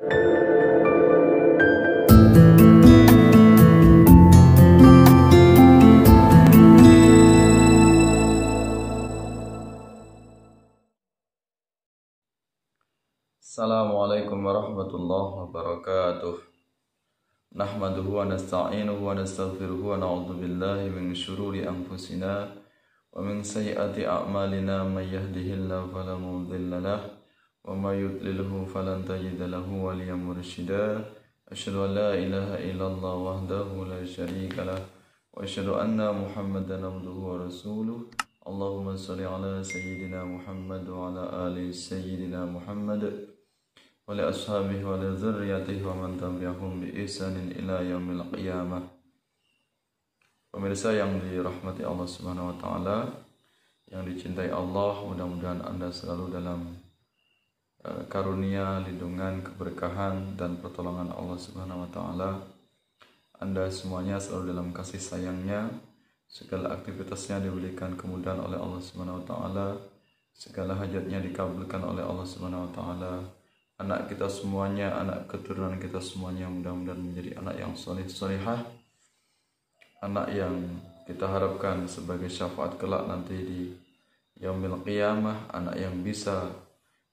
Assalamualaikum warahmatullahi wabarakatuh. Nahmaduhu wa nasta'inuhu wa nastaghfiruhu wa na'udzu billahi min syururi anfusina wa min sayyiati a'malina may yahdihillahu fala mudilla lahu wa may yudlilhu falan tajida lahu waliyyan mursyida. Asyhadu an la ilaha illallah wahdahu la syarika lah wa asyhadu anna Muhammadan abduhu wa rasuluh. Allahumma shalli ala sayyidina Muhammad wa ala ali sayyidina Muhammad wa li ashabihi wa li dzurriyyatihi wa man tabi'ahum bi ihsanin ila yaumil qiyamah. Pemirsa yang dirahmati Allah Subhanahu wa taala, yang dicintai Allah, mudah-mudahan Anda selalu dalam karunia, lindungan, keberkahan dan pertolongan Allah Subhanahu wa taala. Anda semuanya selalu dalam kasih sayangnya, segala aktivitasnya diberikan kemudahan oleh Allah Subhanahu wa taala, segala hajatnya dikabulkan oleh Allah Subhanahu wa taala. Anak kita semuanya, anak keturunan kita semuanya mudah-mudahan menjadi anak yang soleh solehah, anak yang kita harapkan sebagai syafaat kelak nanti di yaumil qiyamah, anak yang bisa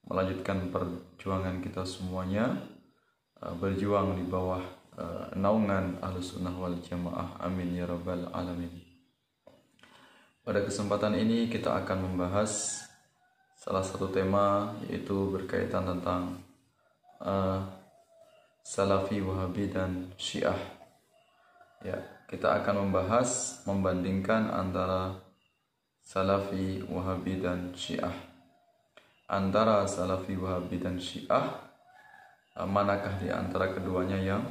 melanjutkan perjuangan kita semuanya, berjuang di bawah naungan Ahlus Sunnah wal Jamaah. Amin ya rabbal alamin. Pada kesempatan ini kita akan membahas salah satu tema, yaitu berkaitan tentang Salafi, Wahabi dan Syiah. Ya, kita akan membandingkan antara Salafi, Wahabi dan Syiah. Antara Salafi, Wahabi dan Syiah, manakah di antara keduanya yang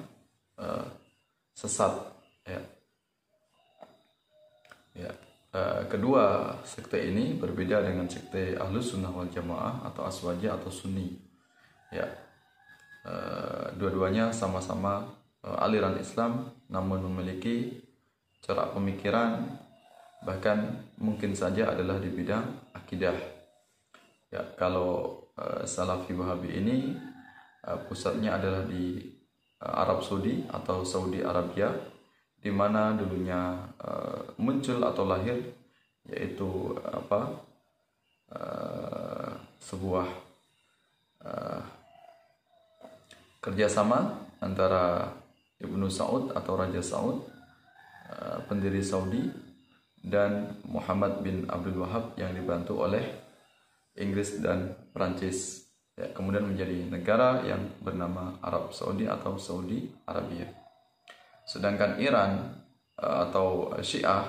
sesat? Kedua sekte ini berbeda dengan sekte Ahlus Sunnah wal Jamaah atau Aswaja atau Sunni. Dua-duanya sama-sama aliran Islam, namun memiliki corak pemikiran, bahkan mungkin saja adalah di bidang akidah. Kalau Salafi Wahabi ini pusatnya adalah di Arab Saudi atau Saudi Arabia, di mana dulunya muncul atau lahir, yaitu sebuah kerjasama antara Ibnu Saud atau Raja Saud, pendiri Saudi, dan Muhammad bin Abdul Wahab yang dibantu oleh Inggris dan Prancis. Kemudian menjadi negara yang bernama Arab Saudi atau Saudi Arabia. Sedangkan Iran atau Syiah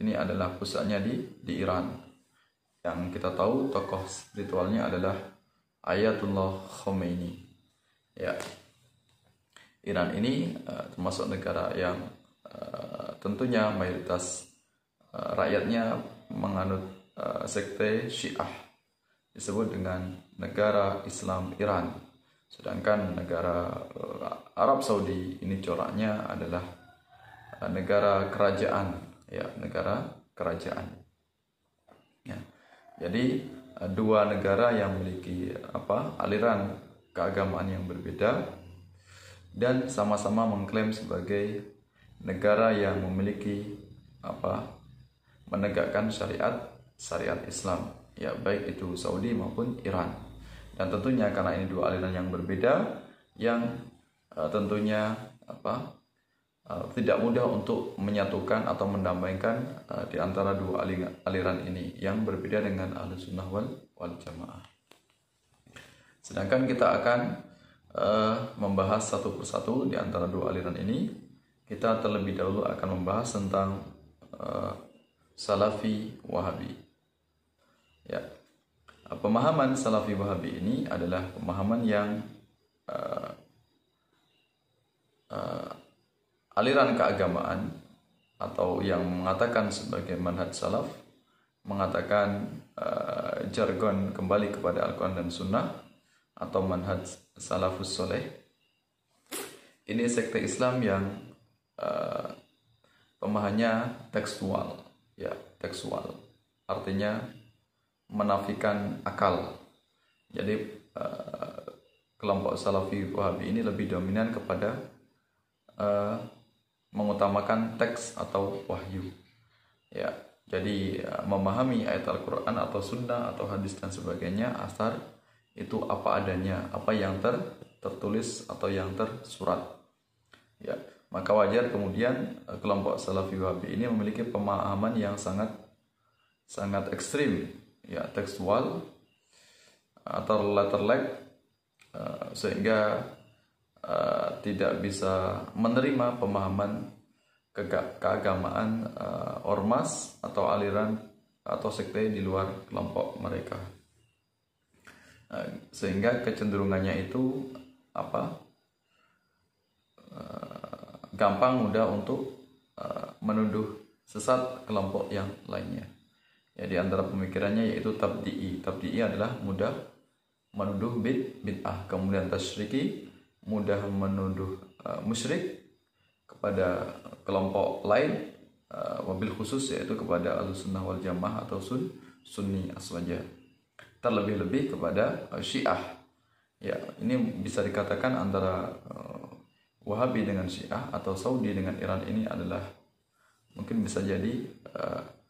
ini adalah pusatnya di Iran. Yang kita tahu tokoh spiritualnya adalah Ayatullah Khomeini. Iran ini termasuk negara yang tentunya mayoritas rakyatnya menganut sekte Syiah, disebut dengan negara Islam Iran. Sedangkan negara Arab Saudi ini coraknya adalah negara kerajaan, negara kerajaan. Jadi dua negara yang memiliki aliran keagamaan yang berbeda dan sama-sama mengklaim sebagai negara yang memiliki menegakkan syariat Islam, baik itu Saudi maupun Iran. Dan tentunya karena ini dua aliran yang berbeda, yang tentunya tidak mudah untuk menyatukan atau mendamaikan di antara dua aliran ini yang berbeda dengan Ahlus Sunnah wal Jamaah. Sedangkan kita akan membahas satu persatu di antara dua aliran ini. Kita terlebih dahulu akan membahas tentang Salafi Wahabi. Pemahaman Salafi Wahabi ini adalah pemahaman yang aliran keagamaan atau yang mengatakan sebagai manhaj salaf, mengatakan jargon kembali kepada Al-Quran dan Sunnah atau manhaj salafus soleh. Ini sekte Islam yang pemahamannya tekstual, tekstual, artinya menafikan akal. Jadi kelompok Salafi Wahabi ini lebih dominan kepada mengutamakan teks atau wahyu. Ya, jadi memahami ayat Al-Quran atau Sunnah atau hadis dan sebagainya, asar itu apa adanya, apa yang tertulis atau yang tersurat. Ya, maka wajar kemudian kelompok Salafi Wahabi ini memiliki pemahaman yang sangat ekstrim, ya, tekstual atau letterlek, sehingga tidak bisa menerima pemahaman keagamaan ormas atau aliran atau sekte di luar kelompok mereka, sehingga kecenderungannya itu gampang mudah untuk menuduh sesat kelompok yang lainnya. Ya, di antara pemikirannya yaitu tabdi'i. Tabdi'i adalah mudah menuduh bid'ah, kemudian tasyriki, mudah menuduh musyrik kepada kelompok lain, wabil khusus yaitu kepada Ahlussunnah wal Jamaah atau Sunni aswaja, terlebih-lebih kepada Syiah. Ya, ini bisa dikatakan antara Wahabi dengan Syiah atau Saudi dengan Iran ini adalah mungkin bisa jadi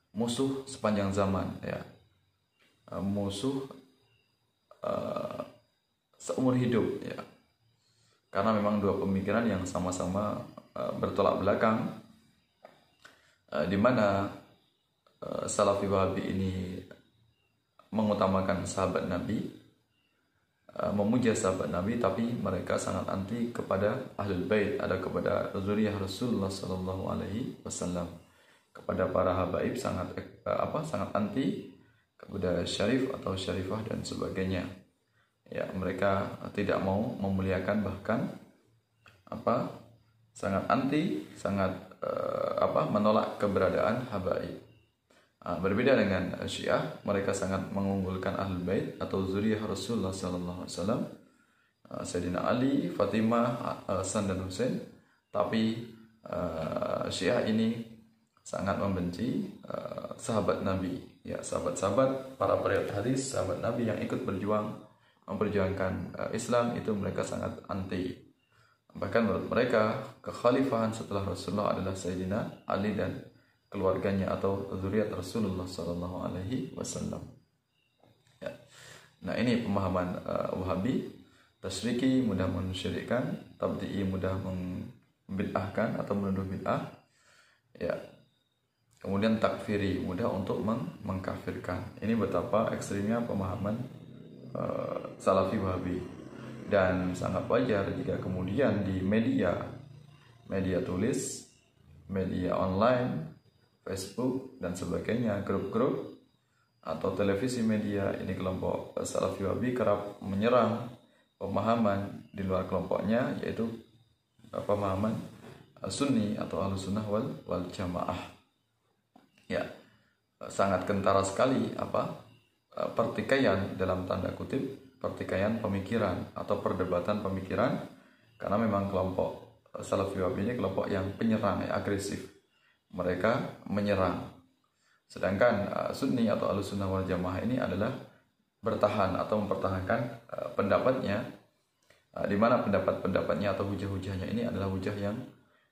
musuh sepanjang zaman, ya, musuh seumur hidup, ya, karena memang dua pemikiran yang sama-sama bertolak belakang, di mana Salafi Wahabi ini mengutamakan sahabat Nabi, memuja sahabat Nabi, tapi mereka sangat anti kepada Ahlul Bait, ada kepada zuriyah Rasulullah Sallallahu Alaihi Wasallam, kepada para habaib sangat anti, kepada syarif atau syarifah dan sebagainya. Ya, mereka tidak mau memuliakan, bahkan sangat anti, sangat menolak keberadaan habaib. Berbeda dengan Syiah, mereka sangat mengunggulkan Ahlul Bait atau zuriyah Rasulullah sallallahu alaihi wasallam, Sayyidina Ali, Fatimah, Hasan dan Husain. Tapi Syiah ini sangat membenci sahabat Nabi, ya, sahabat-sahabat para periwayat hadis, sahabat Nabi yang ikut memperjuangkan Islam, itu mereka sangat anti. Bahkan menurut mereka kekhalifahan setelah Rasulullah adalah Sayyidina Ali dan keluarganya atau zuriat Rasulullah Sallallahu Alaihi Wasallam. Ya. Nah, ini pemahaman Wahabi. Tasyriki mudah mensyirikkan, tabdi'i mudah membid'ahkan atau menuduh bid'ah. Ya. Kemudian takfiri, mudah untuk mengkafirkan. Ini betapa ekstrimnya pemahaman Salafi Wahabi. Dan sangat wajar jika kemudian di media tulis, media online, Facebook dan sebagainya, grup-grup atau televisi media, ini kelompok Salafi Wahabi kerap menyerang pemahaman di luar kelompoknya, yaitu pemahaman Sunni atau Ahlussunnah wal Jamaah. Ya, sangat kentara sekali pertikaian, dalam tanda kutip, pertikaian pemikiran atau perdebatan pemikiran, karena memang kelompok Salafi Wahabi ini kelompok yang penyerang, agresif. Mereka menyerang. Sedangkan Sunni atau Ahlussunnah wal Jamaah ini adalah bertahan atau mempertahankan pendapatnya, di mana pendapat-pendapatnya atau hujah-hujahnya ini adalah hujah yang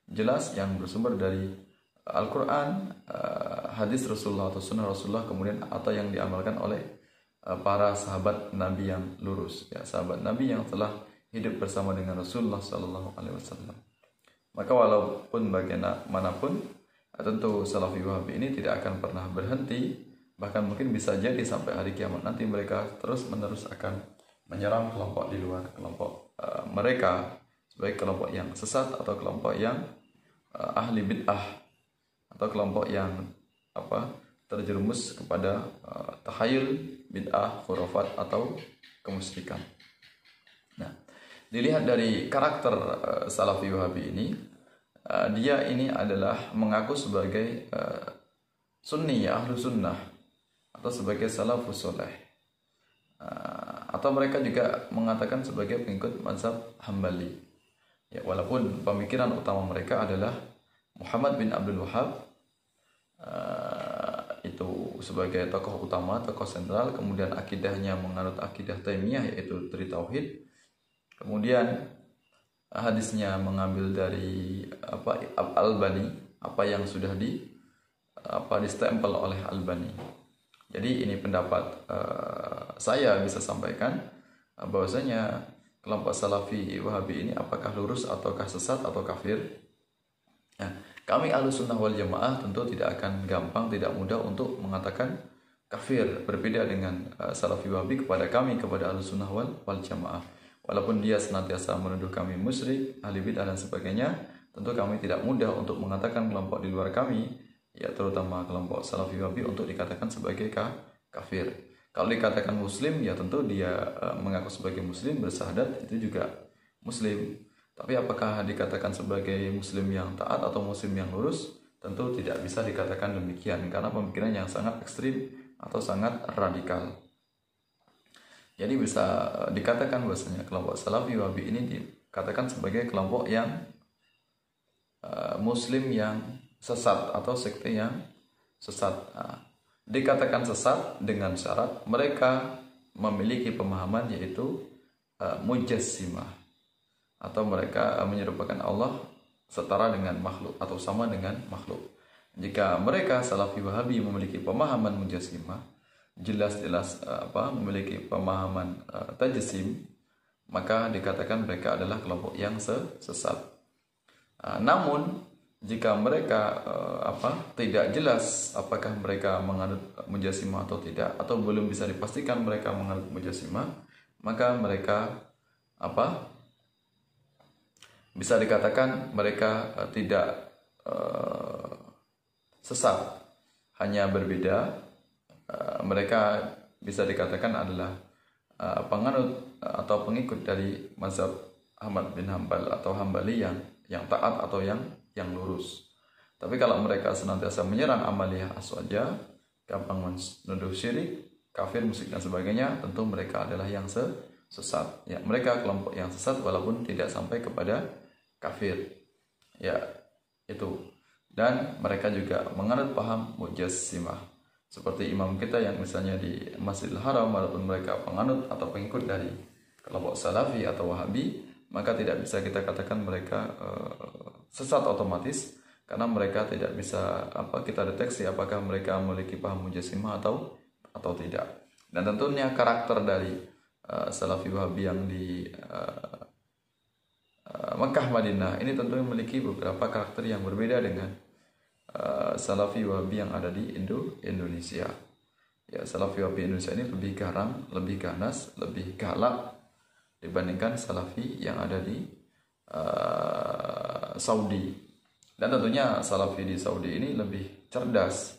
jelas, yang bersumber dari Al-Quran, hadis Rasulullah atau sunnah Rasulullah, kemudian atau yang diamalkan oleh para sahabat Nabi yang lurus, ya, sahabat Nabi yang telah hidup bersama dengan Rasulullah Sallallahu Alaihi Wasallam. Maka walaupun bagaimanapun, tentu Salafi Wahabi ini tidak akan pernah berhenti, bahkan mungkin bisa jadi sampai hari kiamat nanti mereka terus-menerus akan menyerang kelompok di luar kelompok mereka, sebagai kelompok yang sesat atau kelompok yang ahli bid'ah atau kelompok yang terjerumus kepada tahayul, bid'ah, khurafat atau kemusyrikan. Nah, dilihat dari karakter Salafi Wahabi ini, dia ini adalah mengaku sebagai Sunni, ya, ahlu sunnah, atau sebagai salafus soleh, atau mereka juga mengatakan sebagai pengikut mazhab Hambali. Ya, walaupun pemikiran utama mereka adalah Muhammad bin Abdul Wahhab, itu sebagai tokoh utama, tokoh sentral, kemudian akidahnya menganut akidah Taimiyah, yaitu Tauhid, Kemudian hadisnya mengambil dari Al-Albani, apa yang sudah distempel oleh Albani. Jadi ini pendapat saya bisa sampaikan bahwasanya kelompok Salafi Wahabi ini apakah lurus ataukah sesat atau kafir. Nah, kami Ahlussunnah wal Jamaah tentu tidak akan gampang, tidak mudah untuk mengatakan kafir. Berbeda dengan Salafi Wahabi kepada Ahlussunnah wal Jamaah. Walaupun dia senantiasa menuduh kami musyrik, ahli bid'ah dan sebagainya, tentu kami tidak mudah untuk mengatakan kelompok di luar kami, ya terutama kelompok Salafi Wahabi, untuk dikatakan sebagai kafir. Kalau dikatakan muslim, ya tentu dia mengaku sebagai muslim, bersyahadat, itu juga muslim. Tapi apakah dikatakan sebagai muslim yang taat atau muslim yang lurus? Tentu tidak bisa dikatakan demikian, karena pemikiran yang sangat ekstrim atau sangat radikal. Jadi bisa dikatakan bahwasanya kelompok Salafi Wahabi ini dikatakan sebagai kelompok yang muslim yang sesat atau sekte yang sesat. Dikatakan sesat dengan syarat mereka memiliki pemahaman yaitu mujassimah, atau mereka menyerupakan Allah setara dengan makhluk atau sama dengan makhluk. Jika mereka Salafi Wahabi memiliki pemahaman mujassimah, jelas-jelas memiliki pemahaman tajsim, maka dikatakan mereka adalah kelompok yang sesat. Namun jika mereka tidak jelas apakah mereka menganut mujassimah atau tidak, atau belum bisa dipastikan mereka menganut mujassimah, maka mereka bisa dikatakan mereka tidak sesat, hanya berbeda. Mereka bisa dikatakan adalah penganut atau pengikut dari mazhab Ahmad bin Hambal atau Hambali yang taat atau yang lurus. Tapi kalau mereka senantiasa menyerang amaliyah aswaja, gampang menuduh syirik, kafir, musyrik dan sebagainya, tentu mereka adalah yang sesat. Ya, mereka kelompok yang sesat walaupun tidak sampai kepada kafir. Ya, itu. Dan mereka juga menganut paham mujassimah. Seperti imam kita yang misalnya di Masjidil Haram, walaupun mereka penganut atau pengikut dari kelompok Salafi atau Wahabi, maka tidak bisa kita katakan mereka sesat otomatis, karena mereka tidak bisa kita deteksi apakah mereka memiliki paham mujassimah atau tidak. Dan tentunya karakter dari Salafi Wahabi yang di Mekah Madinah ini tentu memiliki beberapa karakter yang berbeda dengan Salafi Wahabi yang ada di Indonesia. Ya, Salafi Wahabi Indonesia ini lebih garang, lebih ganas, lebih galak dibandingkan Salafi yang ada di Saudi. Dan tentunya Salafi di Saudi ini lebih cerdas.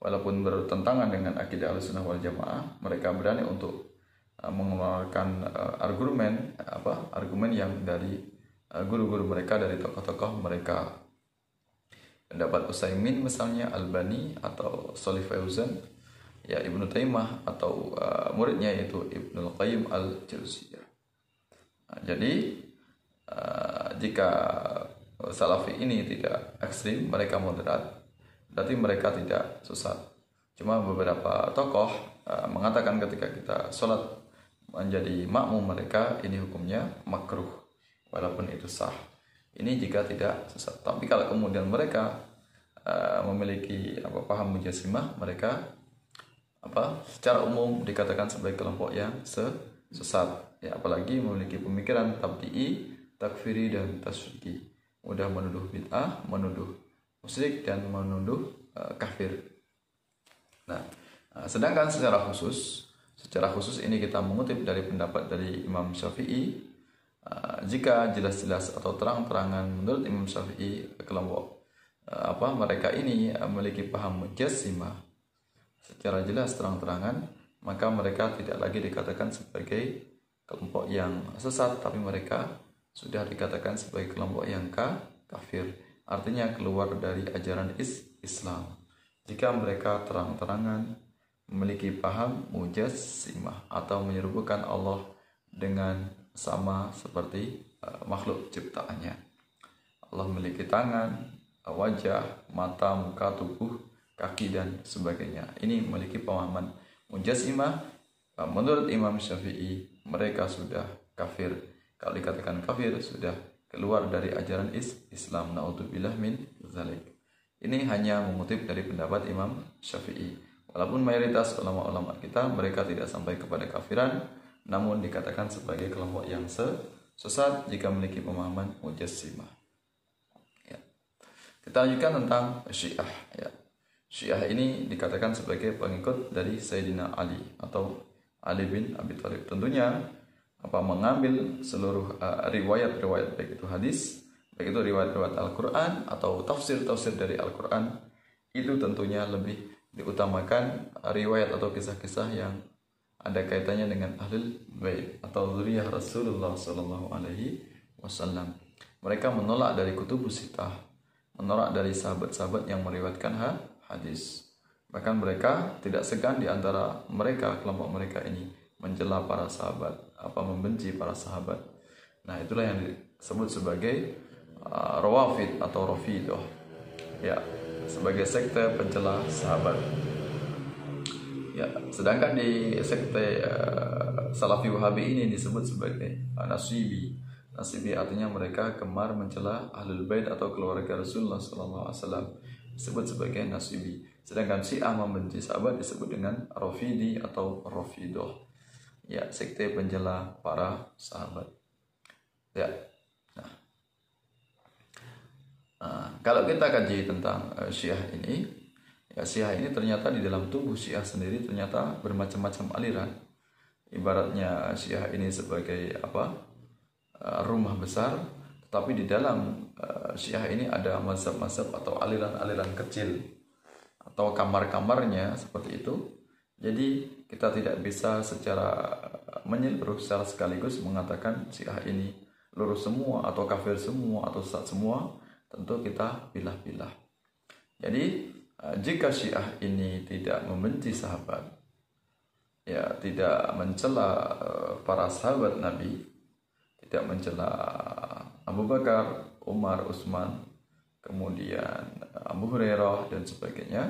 Walaupun bertentangan dengan akidah Ahlussunnah wal Jamaah, mereka berani untuk mengeluarkan argumen yang dari guru-guru mereka, dari tokoh-tokoh mereka. Pendapat Utsaimin misalnya, Albani atau Shalih Fauzan, ya Ibnu Taimiyah atau muridnya yaitu Ibnu Qayyim al-Jauziyah. Jadi jika Salafi ini tidak ekstrim, mereka moderat, berarti mereka tidak sesat. Cuma beberapa tokoh mengatakan ketika kita sholat menjadi makmum mereka, ini hukumnya makruh, walaupun itu sah. Ini jika tidak sesat. Tapi kalau kemudian mereka memiliki paham mujassimah, mereka secara umum dikatakan sebagai kelompok yang sesat. Ya, apalagi memiliki pemikiran tabdi'i, takfiri dan tasyriki. Mudah menuduh bid'ah, menuduh musyrik dan menuduh kafir. Nah, sedangkan secara khusus ini kita mengutip dari pendapat dari Imam Syafi'i. Jika jelas-jelas atau terang-terangan menurut Imam Syafi'i kelompok mereka ini memiliki paham mujassimah secara jelas terang-terangan, maka mereka tidak lagi dikatakan sebagai kelompok yang sesat, tapi mereka sudah dikatakan sebagai kelompok yang kafir, artinya keluar dari ajaran Islam. Jika mereka terang-terangan memiliki paham mujassimah atau menyerupakan Allah dengan sama seperti makhluk ciptaannya. Allah memiliki tangan, wajah, mata, muka, tubuh, kaki dan sebagainya. Ini memiliki pemahaman mujassimah. Menurut Imam Syafi'i, mereka sudah kafir. Kalau dikatakan kafir sudah keluar dari ajaran Islam. Naudzubillah min dzalik. Ini hanya mengutip dari pendapat Imam Syafi'i. Walaupun mayoritas ulama-ulama kita mereka tidak sampai kepada kafiran, namun dikatakan sebagai kelompok yang sesat jika memiliki pemahaman Mujassimah. Ya. Kita lanjutkan tentang Syiah. Ya. Syiah ini dikatakan sebagai pengikut dari Sayyidina Ali atau Ali bin Abi Thalib. Tentunya mengambil seluruh riwayat-riwayat, baik itu hadis, baik itu riwayat-riwayat Al-Quran atau tafsir-tafsir dari Al-Quran, itu tentunya lebih diutamakan riwayat atau kisah-kisah yang ada kaitannya dengan Ahlul Bait atau zuriyah Rasulullah Sallallahu Alaihi Wasallam. Mereka menolak dari kutubus sittah, menolak dari sahabat-sahabat yang meriwayatkan hadis. Bahkan mereka tidak segan di antara mereka, kelompok mereka ini, mencela para sahabat, membenci para sahabat. Nah, itulah yang disebut sebagai Rawafid atau Rafidah. Ya, sebagai sekte pencela sahabat. Ya, sedangkan di sekte Salafi Wahabi ini disebut sebagai Nasibi. Nasibi artinya mereka gemar mencela Ahlul Bait atau keluarga Rasulullah SAW, disebut sebagai Nasibi. Sedangkan Syiah membenci sahabat disebut dengan Rafidi atau Rafidah. Ya, sekte pencela para sahabat. Ya. Kalau kita kaji tentang Syiah ini, ya, Syiah ini ternyata di dalam tubuh Syiah sendiri ternyata bermacam-macam aliran. Ibaratnya Syiah ini sebagai rumah besar, tetapi di dalam Syiah ini ada mazhab-mazhab atau aliran-aliran kecil atau kamar-kamarnya seperti itu. Jadi kita tidak bisa secara menyeluruh secara sekaligus mengatakan Syiah ini lurus semua atau kafir semua atau sesat semua. Tentu kita pilah-pilah. Jadi jika Syiah ini tidak membenci sahabat, ya, tidak mencela para sahabat Nabi, tidak mencela Abu Bakar, Umar, Utsman, kemudian Abu Hurairah dan sebagainya,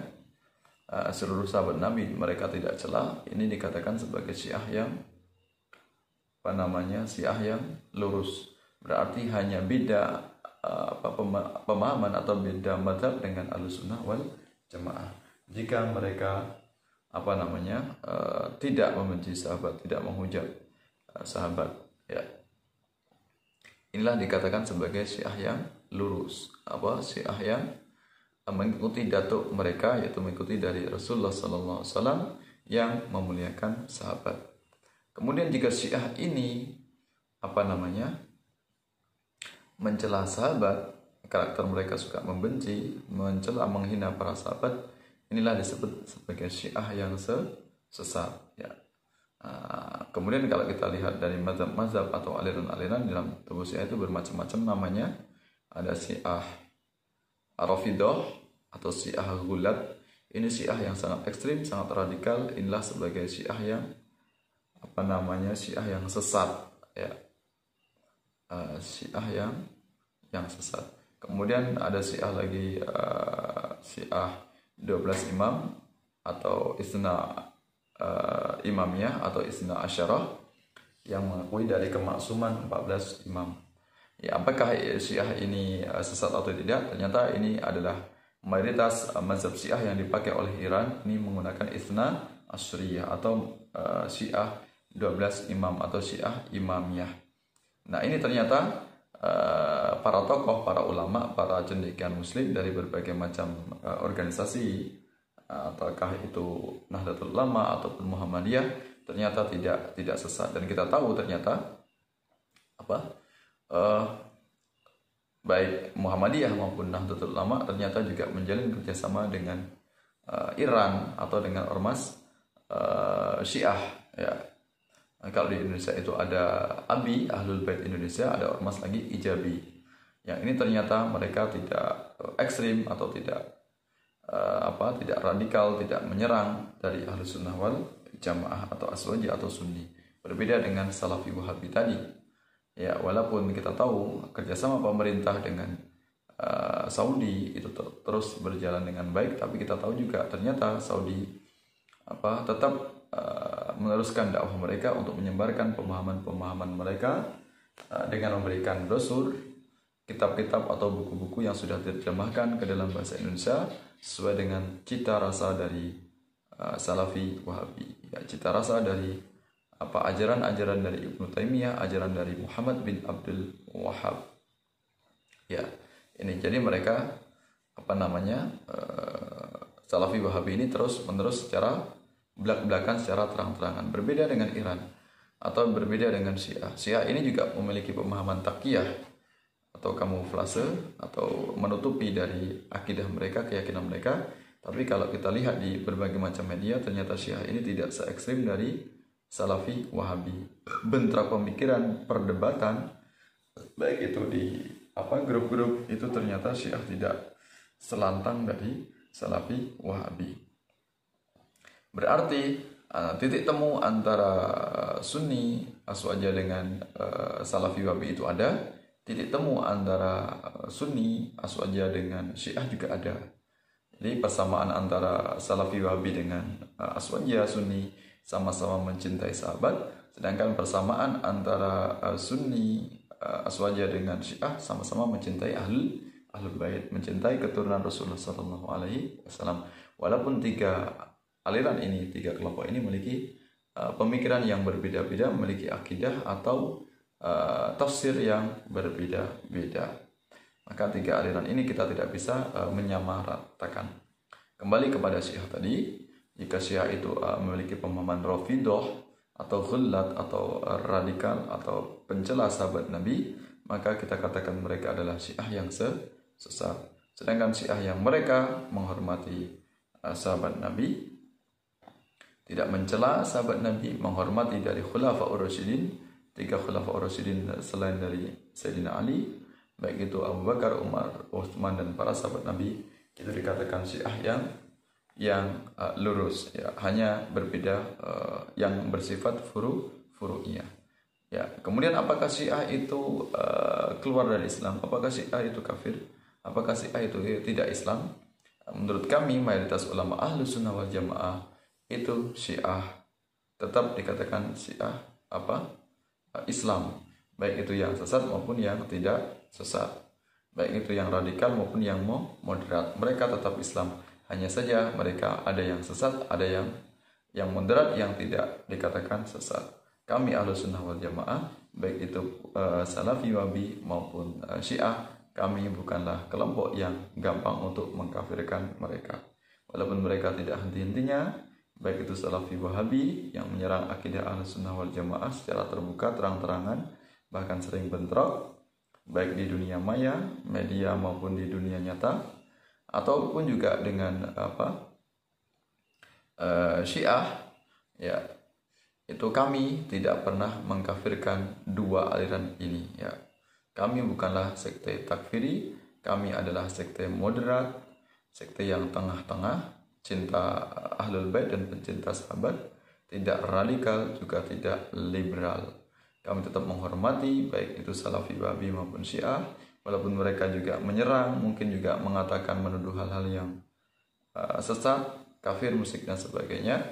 seluruh sahabat Nabi mereka tidak cela, ini dikatakan sebagai Syiah yang Syiah yang lurus. Berarti hanya beda pemahaman atau beda mazhab dengan Ahlussunnah wal Jamaah. Jika mereka tidak membenci sahabat, tidak menghujat sahabat, ya, inilah dikatakan sebagai Syiah yang lurus. Syiah yang mengikuti datuk mereka, yaitu mengikuti dari Rasulullah SAW yang memuliakan sahabat. Kemudian jika Syiah ini mencela sahabat, karakter mereka suka membenci, mencela, menghina para sahabat, inilah disebut sebagai Syiah yang sesat. Ya. Kemudian kalau kita lihat dari mazhab atau aliran-aliran dalam tubuh Syiah itu bermacam-macam namanya. Ada Syiah Rafidah atau Syiah Ghulat. Ini Syiah yang sangat ekstrim, sangat radikal. Inilah sebagai Syiah yang Syiah yang sesat. Ya. Syiah yang sesat. Kemudian ada Syiah lagi, Syiah 12 imam atau Isna Imamiyah atau Isna Asyarah yang mengakui dari kemaksuman 14 imam. Ya, apakah Syiah ini sesat atau tidak? Ternyata ini adalah mayoritas mazhab Syiah yang dipakai oleh Iran ini menggunakan Isna Asyariyah atau Syiah 12 imam atau Syiah Imamiyah. Nah, ini ternyata para tokoh, para ulama, para cendekiawan muslim dari berbagai macam organisasi, apakah itu Nahdlatul Ulama ataupun Muhammadiyah, ternyata tidak sesat. Dan kita tahu ternyata baik Muhammadiyah maupun Nahdlatul Ulama ternyata juga menjalin kerjasama dengan Iran atau dengan ormas Syiah. Ya. Kalau di Indonesia itu ada ABI, Ahlul Bait Indonesia, ada ormas lagi Ijabi. Yang ini ternyata mereka tidak ekstrim atau tidak radikal, tidak menyerang dari Ahlussunnah wal Jamaah atau Aswaji atau Sunni. Berbeda dengan Salafi Wahabi tadi. Ya, walaupun kita tahu kerjasama pemerintah dengan Saudi itu terus berjalan dengan baik, tapi kita tahu juga ternyata Saudi tetap meneruskan dakwah mereka untuk menyebarkan pemahaman-pemahaman mereka dengan memberikan brosur, kitab-kitab atau buku-buku yang sudah diterjemahkan ke dalam bahasa Indonesia sesuai dengan cita rasa dari Salafi Wahabi. Ya, cita rasa dari ajaran-ajaran dari Ibnu Taimiyah, ajaran dari Muhammad bin Abdul Wahhab. Ya, ini jadi mereka Salafi Wahabi ini terus-menerus secara belak-belakan, secara terang-terangan. Berbeda dengan Iran atau berbeda dengan Syiah. Syiah ini juga memiliki pemahaman taqiyah atau kamuflase atau menutupi dari akidah mereka, keyakinan mereka. Tapi kalau kita lihat di berbagai macam media, ternyata Syiah ini tidak se ekstrim dari Salafi Wahabi. Bentra pemikiran, perdebatan, baik itu di grup-grup, itu ternyata Syiah tidak selantang dari Salafi Wahabi. Berarti titik temu antara Sunni Aswaja dengan Salafi Wahabi itu ada. Titik temu antara Sunni Aswaja dengan Syiah juga ada. Jadi persamaan antara Salafi Wahabi dengan Aswaja Sunni sama-sama mencintai sahabat, sedangkan persamaan antara Sunni Aswaja dengan Syiah sama-sama mencintai Ahlul Bait, mencintai keturunan Rasulullah Sallallahu Alaihi Wasallam. Walaupun tiga aliran ini, tiga kelompok ini memiliki pemikiran yang berbeda-beda, memiliki akidah atau tafsir yang berbeda-beda, maka tiga aliran ini kita tidak bisa menyamaratakan. Kembali kepada Syiah tadi, jika Syiah itu memiliki pemahaman Rafidah atau Ghullat atau radikal atau pencela sahabat Nabi, maka kita katakan mereka adalah Syiah yang sesat. Sedangkan Syiah yang mereka menghormati sahabat Nabi, tidak mencela sahabat Nabi, menghormati dari Khulafaur Rasyidin, tiga Khulafaur Rasyidin selain dari Sayyidina Ali, baik itu Abu Bakar, Umar, Utsman dan para sahabat Nabi, itu dikatakan Syiah yang lurus, ya, hanya berbeda yang bersifat furu'iyah. Ya, kemudian apakah Syiah itu keluar dari Islam? Apakah Syiah itu kafir? Apakah Syiah itu tidak Islam? Menurut kami mayoritas ulama Ahlus Sunnah wal Jamaah itu Syiah tetap dikatakan Syiah Islam, baik itu yang sesat maupun yang tidak sesat, baik itu yang radikal maupun yang moderat, mereka tetap Islam. Hanya saja mereka ada yang sesat, ada yang moderat, yang tidak dikatakan sesat. Kami Ahlus Sunnah wal Jamaah, baik itu Salafi Wahabi maupun Syiah, kami bukanlah kelompok yang gampang untuk mengkafirkan mereka. Walaupun mereka tidak henti-hentinya, baik itu Salafi Wahabi yang menyerang akidah Ahlus Sunnah wal Jamaah secara terbuka, terang-terangan, bahkan sering bentrok, baik di dunia maya, media maupun di dunia nyata, ataupun juga dengan Syiah, ya, itu kami tidak pernah mengkafirkan dua aliran ini. Ya, kami bukanlah sekte takfiri, kami adalah sekte moderat, sekte yang tengah-tengah, cinta Ahlul Bait dan pencinta sahabat, tidak radikal juga tidak liberal. Kami tetap menghormati baik itu Salafi Wahabi maupun Syiah, walaupun mereka juga menyerang, mungkin juga mengatakan, menuduh hal-hal yang sesat, kafir, musyrik dan sebagainya.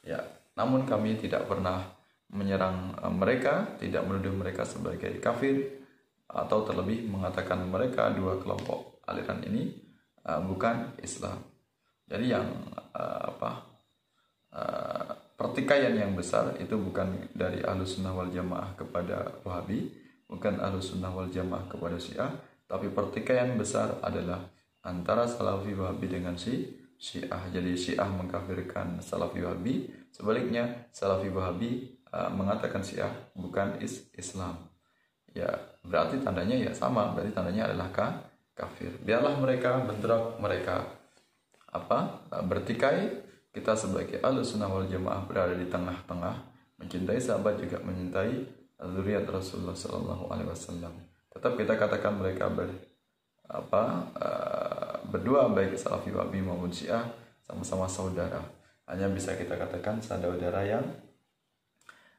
Ya, namun kami tidak pernah menyerang mereka, tidak menuduh mereka sebagai kafir, atau terlebih mengatakan mereka dua kelompok aliran ini bukan Islam. Jadi yang pertikaian yang besar itu bukan dari Ahlus Sunnah wal Jamaah kepada Wahabi, bukan Ahlus Sunnah wal Jamaah kepada Syiah, tapi pertikaian besar adalah antara Salafi Wahabi dengan Syiah. Jadi Syiah mengkafirkan Salafi Wahabi, sebaliknya Salafi Wahabi mengatakan Syiah bukan Islam. Ya, berarti tandanya ya sama, berarti tandanya adalah kafir. Biarlah mereka bentrok, mereka bertikai. Kita sebagai Ahlus Sunnah wal Jamaah berada di tengah-tengah, mencintai sahabat juga mencintai zuriat Rasulullah Sallallahu Alaihi Wasallam. Tetap kita katakan mereka berdua, baik Salafi Wahabi maupun Syiah, sama-sama saudara. Hanya bisa kita katakan saudara yang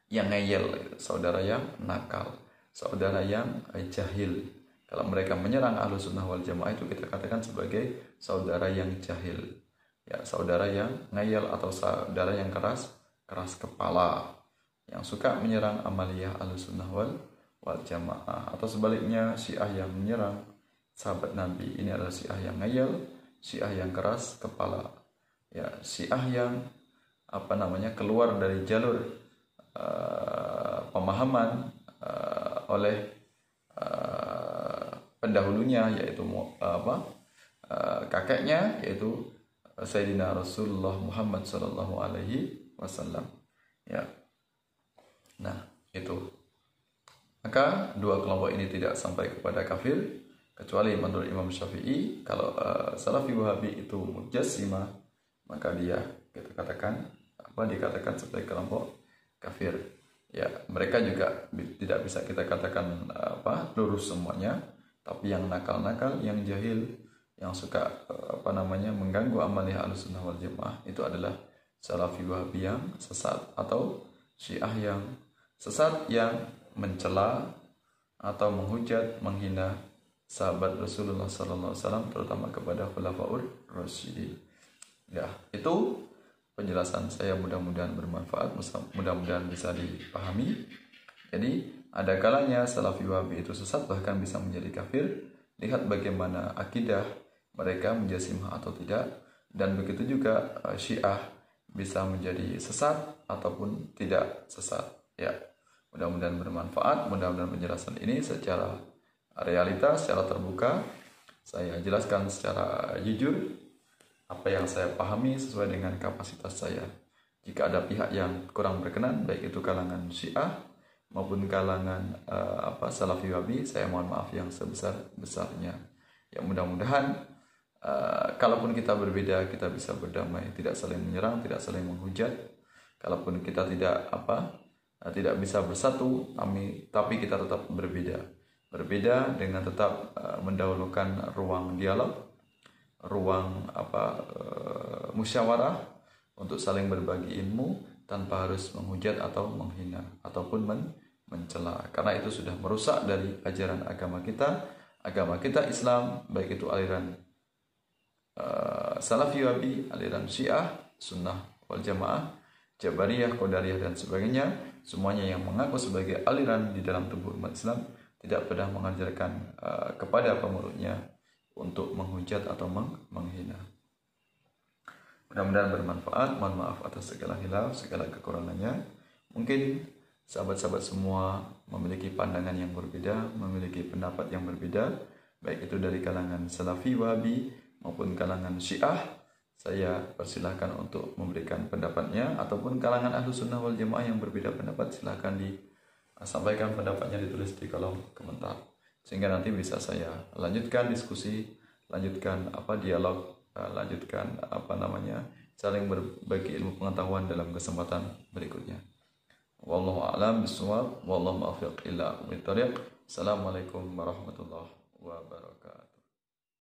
ngeyel, saudara yang nakal, saudara yang jahil. Kalau mereka menyerang Ahlus Sunnah wal Jamaah itu kita katakan sebagai saudara yang jahil. Ya, saudara yang ngeyel atau saudara yang keras kepala, yang suka menyerang amaliyah Ahlus Sunnah wal wal Jamaah, atau sebaliknya Syiah yang menyerang sahabat Nabi ini adalah Syiah yang ngeyel, Syiah yang keras kepala, ya, Syiah yang keluar dari jalur pemahaman oleh pendahulunya, yaitu kakeknya, yaitu Sayyidina Rasulullah Muhammad Sallallahu Alaihi Wasallam. Ya, nah itu. Maka dua kelompok ini tidak sampai kepada kafir, kecuali menurut Imam Syafi'i kalau Salafi Wahabi itu Mujassimah, maka dia dikatakan sebagai kelompok kafir. Ya, mereka juga tidak bisa kita katakan lurus semuanya, tapi yang nakal-nakal, yang jahil, yang suka mengganggu amaliyah Ahlussunnah wal Jamaah itu adalah Salafi Wahabi yang sesat, atau Syiah yang sesat yang mencela atau menghujat, menghina sahabat Rasulullah SAW, terutama kepada Khulafaur Rasyidin. Ya, itu penjelasan saya, mudah-mudahan bermanfaat, mudah-mudahan bisa dipahami. Jadi ada kalanya Salafi Wahabi itu sesat, bahkan bisa menjadi kafir. Lihat bagaimana akidah mereka menjassimah atau tidak, dan begitu juga Syiah bisa menjadi sesat ataupun tidak sesat. Ya, mudah-mudahan bermanfaat, mudah-mudahan penjelasan ini secara realitas, secara terbuka saya jelaskan secara jujur apa yang saya pahami sesuai dengan kapasitas saya. Jika ada pihak yang kurang berkenan, baik itu kalangan Syiah maupun kalangan Salafi Wahabi, saya mohon maaf yang sebesar-besarnya. Ya, mudah-mudahan kalaupun kita berbeda, kita bisa berdamai, tidak saling menyerang, tidak saling menghujat. Kalaupun kita tidak bisa bersatu, tapi kita tetap berbeda dengan tetap mendahulukan ruang dialog, ruang musyawarah untuk saling berbagi ilmu tanpa harus menghujat atau menghina ataupun mencela, karena itu sudah merusak dari ajaran agama kita Islam, baik itu aliran Salafi Wahabi, aliran Syiah, Sunnah wal Jamaah, Jabariyah, Qadariyah dan sebagainya, semuanya yang mengaku sebagai aliran di dalam tubuh umat Islam tidak pernah mengajarkan kepada pengurusnya untuk menghujat atau menghina. Mudah-mudahan bermanfaat. Mohon maaf atas segala hilaf, segala kekurangannya. Mungkin sahabat-sahabat semua memiliki pandangan yang berbeda, memiliki pendapat yang berbeda, baik itu dari kalangan Salafi Wahabi maupun kalangan Syiah. Saya persilahkan untuk memberikan pendapatnya, ataupun kalangan Ahlussunnah wal Jamaah yang berbeda pendapat, silahkan disampaikan pendapatnya, ditulis di kolom komentar, sehingga nanti bisa saya lanjutkan diskusi, lanjutkan dialog, lanjutkan saling berbagi ilmu pengetahuan dalam kesempatan berikutnya. Wallahu a'lam bishawab, wallahu muwaffiq ila aqwamit thoriq. Assalamualaikum warahmatullahi wabarakatuh.